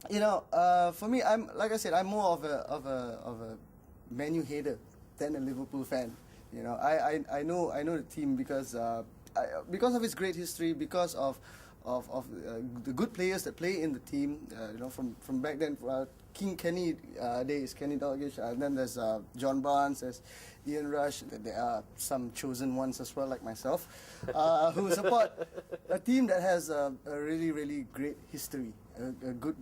For me, like I said, I'm more of a Man U hater than a Liverpool fan. I know the team because of its great history, because of the good players that play in the team. From back then, King Kenny days, Kenny Dalglish, and then there's John Barnes, there's Ian Rush. There are some chosen ones as well, like myself, who support a team that has a really, really great history, a good,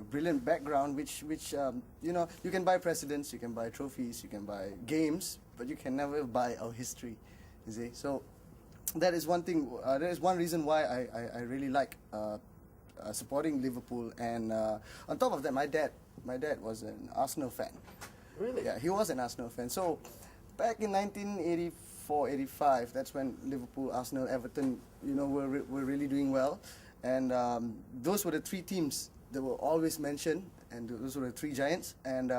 brilliant background. Which you can buy presidents, you can buy trophies, you can buy games, but you can never buy our history. You see, so that is one thing. That is one reason why I really like supporting Liverpool. And on top of that, my dad was an Arsenal fan. Really? Yeah, he was an Arsenal fan. So back in 1984-85, that's when Liverpool, Arsenal, Everton, were really doing well. And those were the three teams that were always mentioned, and those were the three giants. And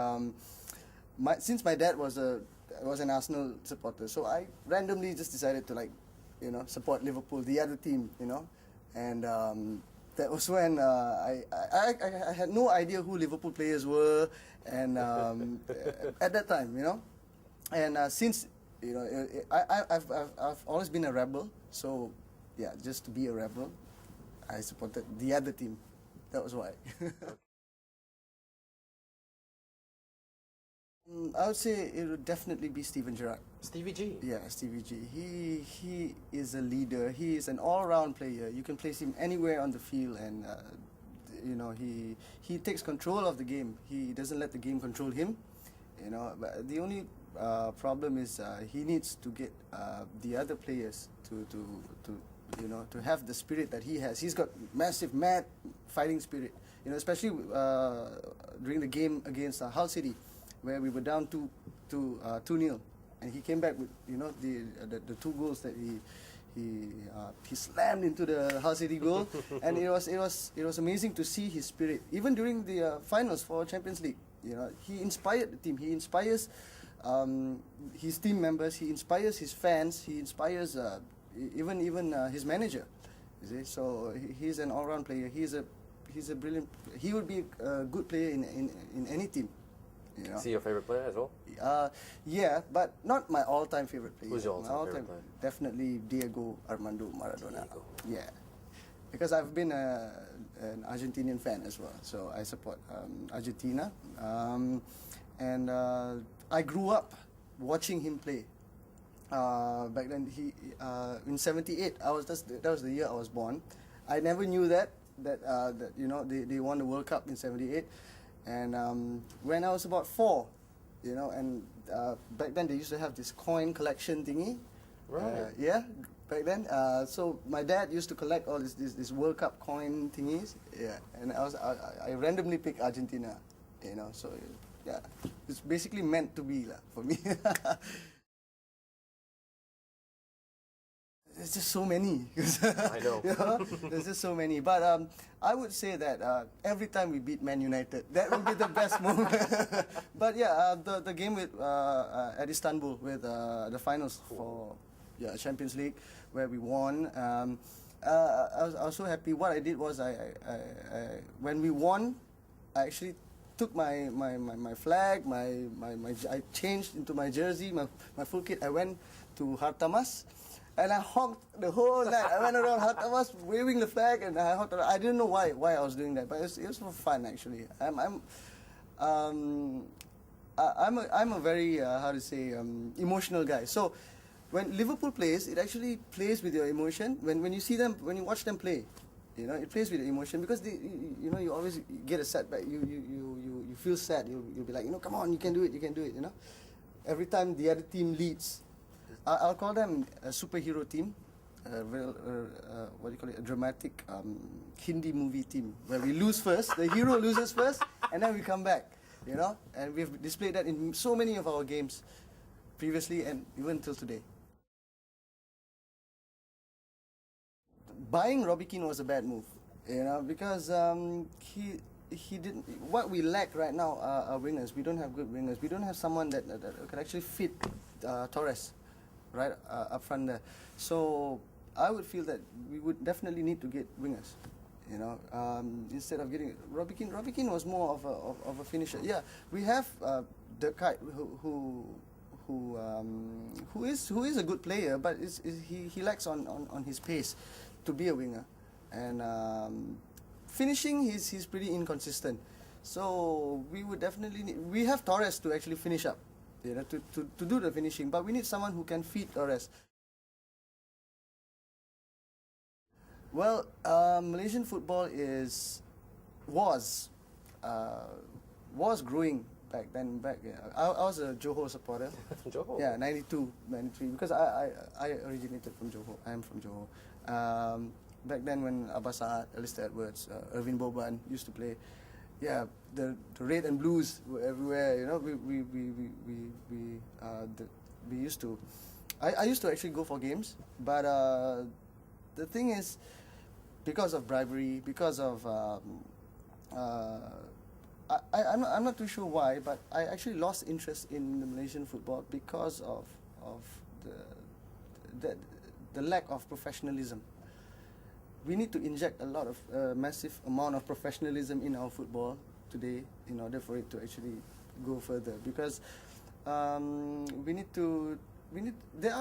since my dad was an Arsenal supporter, so I randomly just decided to support Liverpool, the other team, and that was when I had no idea who Liverpool players were, and at that time, and since I've always been a rebel, so yeah, just to be a rebel, I supported the other team. That was why. I would say it would definitely be Steven Gerrard. Stevie G. Yeah, Stevie G. He is a leader. He is an all-round player. You can place him anywhere on the field, and he takes control of the game. He doesn't let the game control him. But the only problem is he needs to get the other players to have the spirit that he has. He's got massive, mad fighting spirit. Especially during the game against Hull City, where we were down 2-0, and he came back with the two goals that he slammed into the Hull City goal, and it was amazing to see his spirit even during the finals for Champions League. He inspired the team. He inspires his team members. He inspires his fans. He inspires even his manager. You see, so he's an all-round player. He's a brilliant. He would be a good player in any team. Is he your favorite player as well? Yeah, but not my all-time favorite player. Who's your all-time favorite player? Definitely Diego Armando Maradona. Diego. Yeah, because I've been an Argentinian fan as well, so I support Argentina, and I grew up watching him play. Back then, in '78, that was the year I was born. I never knew that they won the World Cup in '78. And when I was about 4, and back then they used to have this coin collection thingy. Right. Yeah, back then. So my dad used to collect all this World Cup coin thingies. Yeah, and I randomly picked Argentina. So yeah, it's basically meant to be for me. There's just so many. I know. There's just so many. But I would say that every time we beat Man United, that would be the best moment. But yeah, the game at Istanbul with the finals for Champions League, where we won. I was so happy. What I did was I when we won, I actually took my flag, I changed into my jersey, my full kit. I went to Hartamas. And I honked the whole night. I went around Hartamas waving the flag, and I honked around. I didn't know why I was doing that, but it was for fun actually. I'm a very emotional guy. So when Liverpool plays, it actually plays with your emotion. When you see them, when you watch them play, it plays with your emotion, because you always get a setback. You feel sad. You'll be like, come on, you can do it. Every time the other team leads. I'll call them a superhero team, a dramatic Hindi movie team, where we lose first, the hero loses first, and then we come back, and we've displayed that in so many of our games previously and even till today. Buying Robbie Keane was a bad move, because he didn't. What we lack right now are wingers. We don't have good wingers. We don't have someone that can actually fit Torres right up front there. So I would feel that we would definitely need to get wingers. You know, instead of getting Robbie Keane was more of a finisher. Yeah, we have the Kaki who is a good player, but he lacks on his pace to be a winger, and finishing he's pretty inconsistent. So we would definitely we have Torres to actually finish up, you know, to do the finishing, but we need someone who can feed Torres. Well, Malaysian football was growing back then. I was a Johor supporter. Johor? Yeah, 92, 93, because I originated from Johor. I am from Johor. Back then when Abbas Saad, Alistair Edwards, Irvin Boban used to play, yeah, the red and blues were everywhere. You know, we used to. I used to actually go for games, but the thing is, because of bribery, because of I'm not too sure why, but I actually lost interest in the Malaysian football because of the lack of professionalism. We need to inject a lot of massive amount of professionalism in our football today in order for it to actually go further, because there are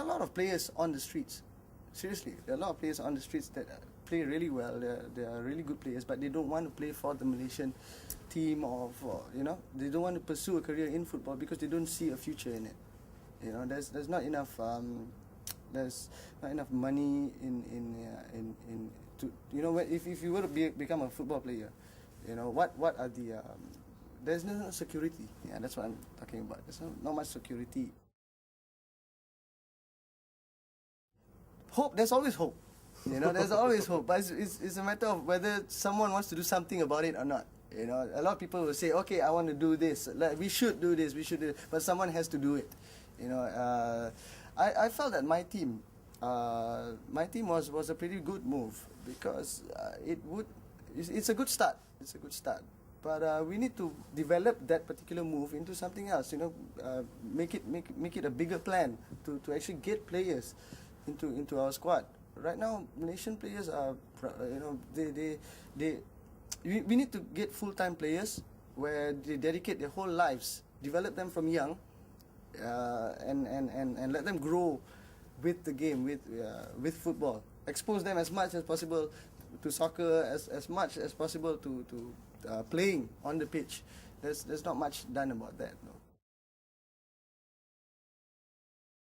a lot of players on the streets. Seriously, there are a lot of players on the streets that play really well. They are really good players, but they don't want to play for the Malaysian team, or for, you know, they don't want to pursue a career in football because they don't see a future in it. You know, there's not enough money in to, you know, if you were to become a football player, you know, what are the there's no security. Yeah, that's what I'm talking about. There's not much security. Hope, there's always hope. You know, there's always hope, but it's a matter of whether someone wants to do something about it or not. You know, a lot of people will say, okay, I want to do this, like, we should do this, but someone has to do it. You know, I felt that my team was a pretty good move, because it's a good start. It's a good start. But we need to develop that particular move into something else. You know, make it a bigger plan to actually get players into our squad. Right now, Malaysian players are, you know, we need to get full-time players where they dedicate their whole lives, develop them from young, and let them grow with the game, with football. Expose them as much as possible to soccer, as much as possible to playing on the pitch. There's not much done about that. No.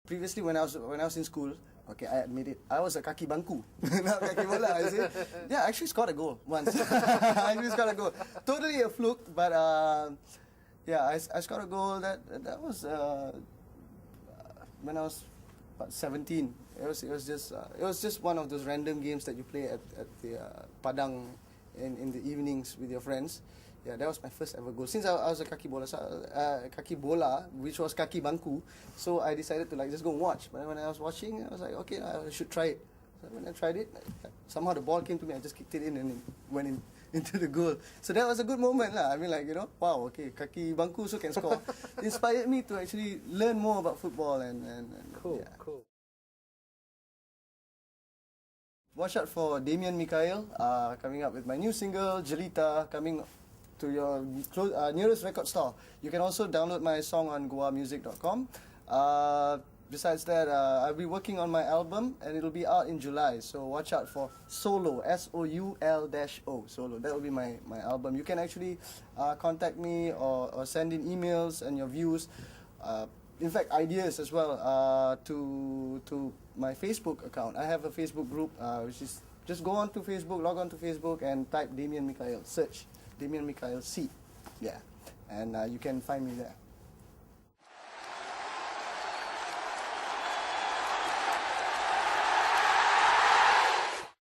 Previously, when I was in school, okay, I admit it, I was a Kaki Bangku, not Kaki Bola. I say, yeah, I actually scored a goal once. I actually scored a goal, totally a fluke, but yeah, I scored a goal. That was when I was about 17. It was just one of those random games that you play at the Padang in the evenings with your friends. Yeah, that was my first ever goal. Since I was a Kaki Bola, which was Kaki Bangku, so I decided to just go and watch. But when I was watching, I was like, okay, I should try it. So when I tried it, somehow the ball came to me. I just kicked it in and it went into the goal. So that was a good moment, lah. I mean, you know, wow, okay, Kaki Bangku also can score. Inspired me to actually learn more about football and cool, yeah. Cool. Watch out for Damian Mikhail coming up with my new single, Jelita, coming to your nearest record store. You can also download my song on goamusic.com. Besides that, I'll be working on my album, and it'll be out in July. So watch out for Solo, SOUL-O, Solo. That will be my album. You can actually contact me or send in emails and your views. In fact, ideas as well to my Facebook account. I have a Facebook group, which is just log on to Facebook and type Damian Mikhail. Search Damian Mikhail C. Yeah, and you can find me there.